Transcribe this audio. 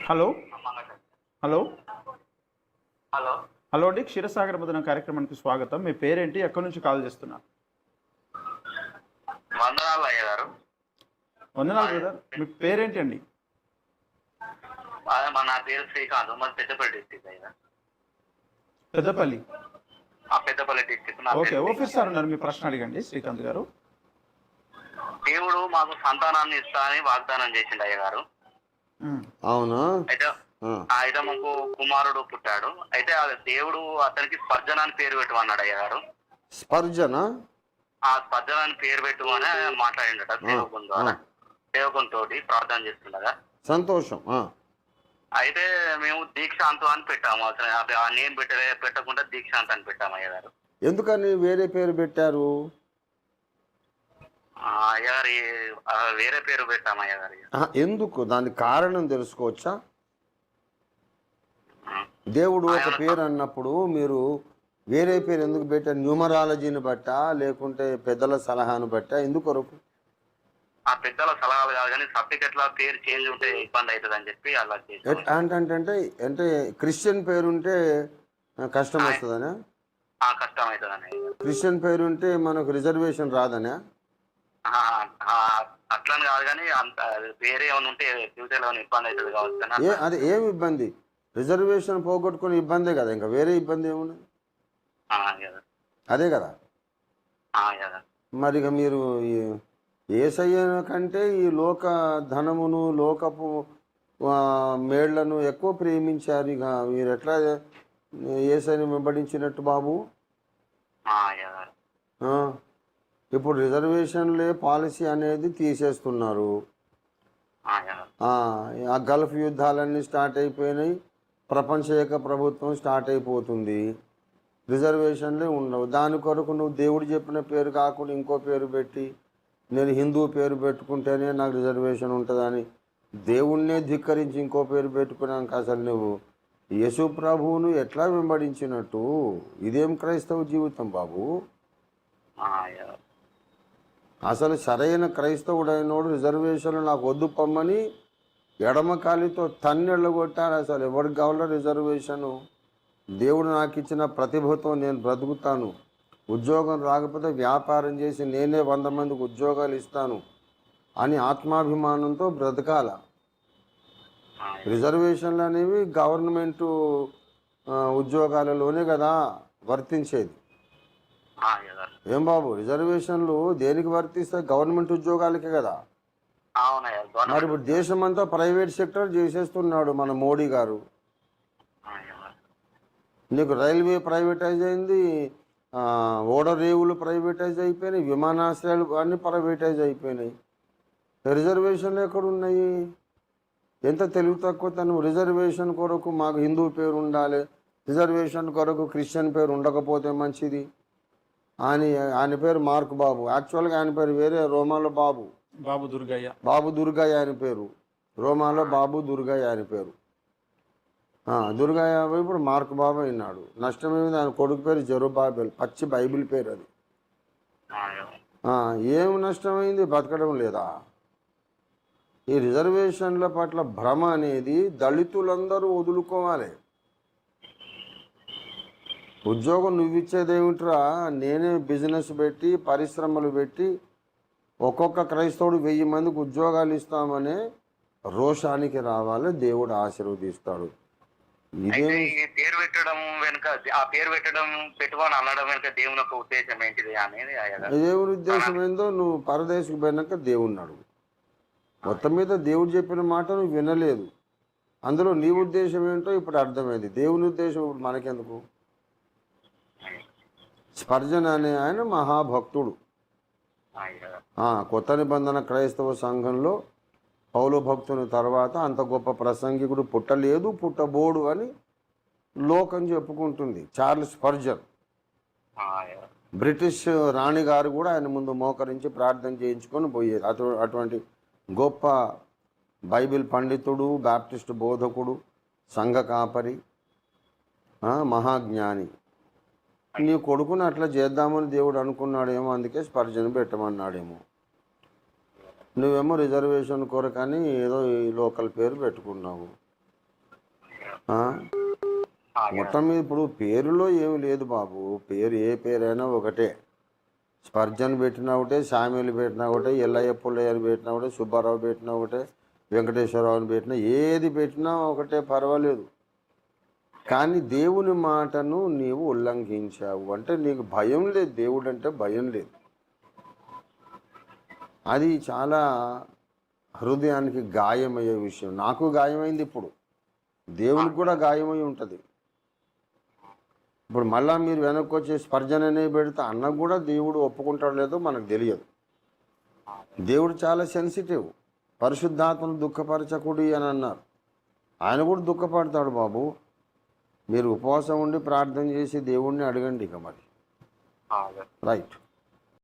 Hello hello hello. Hello అండి, క్షీరసాగర మదనం కార్యక్రమానికి స్వాగతం. మీ పేరేంటి, ఎక్కడి నుంచి కాల్ చేస్తున్నారు? వందనాలు అయ్య గారు. వందనాలు బ్రదర్. మీ పేరేంటి అండి? నా పేరు శ్రీకాంత్, మరి పెద్దపల్లి డిస్టిక్ అయ్యా. Peddapalli. Peddapalli district. Okay, office sir ఉన్నారు, మీ ప్రశ్న అడగండి శ్రీకాంత్ గారు. దేవుడు మాకు సంతానాన్ని ఇస్తా అని వాగ్దానం చేసిండు అయ్య గారు. అవునా? అయితే మాకు కుమారుడు పుట్టాడు. అయితే దేవుడు అతనికి స్పర్జన అని పేరు పెట్టమన్నాడు అయ్య గారు. స్పర్జన? ఆ స్పర్జన అని పేరు పెట్టమని మాట్లాడిండట సేవకుని ద్వారా. సేవకుని తోటి ప్రార్థన చేస్తుండగా. సంతోషం. అయితే మేము దీక్షాంతు అని పెట్టాము. ఆ నేమ్ పెట్టకుండా దీక్షాంత్ అని పెట్టాము అయ్య గారు. ఎందుకని వేరే పేరు పెట్టారు? అయ్యగారి వేరే పేరు పెట్టాము అయ్యగారి. ఎందుకు? దానికి కారణం తెలుసుకోవచ్చా? దేవుడు ఒక పేరు అన్నప్పుడు మీరు వేరే పేరు ఎందుకు పెట్టారు? న్యూమరాలజీని బట్టా లేకుంటే పెద్దల సలహాను బట్టా? ఎందుకొరకు? ఆ పెద్దల సలహాలు కాదు కానీ సర్టిఫికెట్ లో పేరు చేంజ్ ఉంటే ఇబ్బంది అవుతుంది అని చెప్పి అలా అంటే అంటే క్రిస్టియన్ పేరుంటే కష్టం వస్తుందనా? కష్టం అవుతుందని. క్రిస్టియన్ పేరుంటే మనకు రిజర్వేషన్ రాదనా? అట్లని కాదు కానీ అంత వేరే ఏమైనా ఉంటే ఫ్యూచర్ లో ఇబ్బంది అవుతుంది కావచ్చు. అదే ఏమి ఇబ్బంది? రిజర్వేషన్ పోగొట్టుకునే ఇబ్బందే కదా, ఇంకా వేరే ఇబ్బంది ఏమున్నది? అదే కదా. మరి ఇక మీరు యేసయ్య కంటే ఈ లోక ధనమును లోకపు మేళ్లను ఎక్కువ ప్రేమించారు. ఇక మీరు ఎట్లా యేసయ్యని వెంబడించినట్టు బాబు? ఇప్పుడు రిజర్వేషన్లే పాలసీ అనేది తీసేస్తున్నారు. ఆ గల్ఫ్ యుద్ధాలన్నీ స్టార్ట్ అయిపోయినాయి. ప్రపంచ ఏక ప్రభుత్వం స్టార్ట్ అయిపోతుంది. రిజర్వేషన్లే ఉండవు. దాని కొరకు నువ్వు దేవుడు చెప్పిన పేరు కాకుండా ఇంకో పేరు పెట్టి నేను హిందూ పేరు పెట్టుకుంటేనే నాకు రిజర్వేషన్ ఉంటుందని దేవుణ్ణే ధిక్కరించి ఇంకో పేరు పెట్టుకున్నాక అసలు నువ్వు యేసు ప్రభువును ఎట్లా వెంబడించినట్టు? ఇదేం క్రైస్తవ జీవితం బాబు? అసలు సరైన క్రైస్తవుడైనోడు రిజర్వేషన్లు నాకు వద్దు పొమ్మని ఎడమకాలితో తన్నెళ్ళు కొట్టారు. అసలు ఎవరికి కావాలో రిజర్వేషను? దేవుడు నాకు ఇచ్చిన ప్రతిభతో నేను బ్రతుకుతాను, ఉద్యోగం రాకపోతే వ్యాపారం చేసి నేనే 100 మందికి ఉద్యోగాలు ఇస్తాను అని ఆత్మాభిమానంతో బ్రతకాల. రిజర్వేషన్లు అనేవి గవర్నమెంటు ఉద్యోగాలలోనే కదా వర్తించేది. ఏం బాబు, రిజర్వేషన్లు దేనికి వర్తిస్తాయి? గవర్నమెంట్ ఉద్యోగాలకే కదా. మరి ఇప్పుడు దేశమంతా ప్రైవేట్ సెక్టర్ చేసేస్తున్నాడు మన మోడీ గారు. నీకు రైల్వే ప్రైవేటైజ్ అయింది, ఓడరేవులు ప్రైవేటైజ్ అయిపోయినాయి, విమానాశ్రయాలు అన్నీ ప్రైవేటైజ్ అయిపోయినాయి. రిజర్వేషన్లు ఎక్కడున్నాయి? ఎంత తెలివి తక్కువ తను. రిజర్వేషన్ కొరకు మాకు హిందూ పేరు ఉండాలి, రిజర్వేషన్ కొరకు క్రిస్టియన్ పేరు ఉండకపోతే మంచిది అని. ఆయన పేరు మార్క్ బాబు. యాక్చువల్గా ఆయన పేరు వేరే, రోమాలో బాబు దుర్గయ్య. బాబు దుర్గయ్య ఆయన పేరు. రోమాలో బాబు దుర్గయ్య ఆయన పేరు. దుర్గయ్య ఇప్పుడు మార్క్ బాబు అయినాడు. నష్టమేమిది? ఆయన కొడుకు పేరు జెరుబ్బాబెల్. పచ్చి బైబిల్ పేరు అది. ఏం నష్టమైంది? బతకడం లేదా? ఈ రిజర్వేషన్ల పట్ల భ్రమ అనేది దళితులందరూ వదులుకోవాలి. ఉద్యోగం నువ్వు ఇచ్చేదేమిట్రా? నేనే బిజినెస్ పెట్టి పరిశ్రమలు పెట్టి ఒక్కొక్క క్రైస్తవుడు 1000 మందికి ఉద్యోగాలు ఇస్తామనే రోషానికి రావాలి. దేవుడు ఆశీర్వదిస్తాడు. పేరు పెట్టడం వెనుక, ఆ పేరు పెట్టుకొని అనడం వెనుక దేవుని యొక్క ఉద్దేశం ఏంటిది అనేది? దేవుని ఉద్దేశం ఏందో నువ్వు పరదేశకు పోయినాక దేవుణ్ణి అడుగు. మొత్తం మీద దేవుడు చెప్పిన మాట నువ్వు వినలేదు. అందులో నీ ఉద్దేశం ఏంటో ఇప్పుడు అర్థమైంది. దేవుని ఉద్దేశం ఇప్పుడు మనకెందుకు? స్పర్జన అనే ఆయన మహాభక్తుడు. కొత్త నిబంధన క్రైస్తవ సంఘంలో పౌలు భక్తుని తర్వాత అంత గొప్ప ప్రసంగికుడు పుట్టలేదు, పుట్టబోడు అని లోకం చెప్పుకుంటుంది. Charles Spurgeon. బ్రిటిష్ రాణి గారు కూడా ఆయన ముందు మోకరించి ప్రార్థన చేయించుకొని పోయేది. అటువంటి గొప్ప బైబిల్ పండితుడు, బాప్టిస్ట్ బోధకుడు, సంఘ కాపరి, మహాజ్ఞాని. నీ కొడుకుని అట్లా చేద్దామని దేవుడు అనుకున్నాడేమో, అందుకే స్పర్జన పెట్టమన్నాడేమో. నువ్వేమో రిజర్వేషన్ కొరకని ఏదో ఈ లోకల్ పేరు పెట్టుకున్నావు. ఆ? అలాగే. మొత్తం మీద ఇప్పుడు పేరులో ఏమి లేదు బాబు. పేరు ఏ పేరైనా ఒకటే. స్పర్జన్ పెట్టినా ఒకటే, శామ్యులు పెట్టినా ఒకటే, ఎల్లయ్య పుల్లయ్యని పెట్టినా ఒకటే, సుబ్బారావు పెట్టినా ఒకటే, వెంకటేశ్వరరావుని పెట్టినా, ఏది పెట్టినా ఒకటే, పర్వాలేదు. కానీ దేవుని మాటను నీవు ఉల్లంఘించావు అంటే నీకు భయం లేదు. దేవుడు అంటే భయం లేదు. అది చాలా హృదయానికి గాయమయ్యే విషయం. నాకు గాయమైంది, ఇప్పుడు దేవునికి కూడా గాయమై ఉంటుంది. ఇప్పుడు మళ్ళా మీరు వెనక్కి వచ్చి స్పర్జన అనే పెడితే అన్నకు కూడా దేవుడు ఒప్పుకుంటాడో లేదో మనకు తెలియదు. దేవుడు చాలా సెన్సిటివ్. పరిశుద్ధాత్మను దుఃఖపరచకుడి అని అన్నారు. ఆయన కూడా దుఃఖపడతాడు బాబు. మీరు ఉపవాసం ఉండి ప్రార్థన చేసి దేవుణ్ణి అడగండి ఇక మరి. అలాగే. రైట్.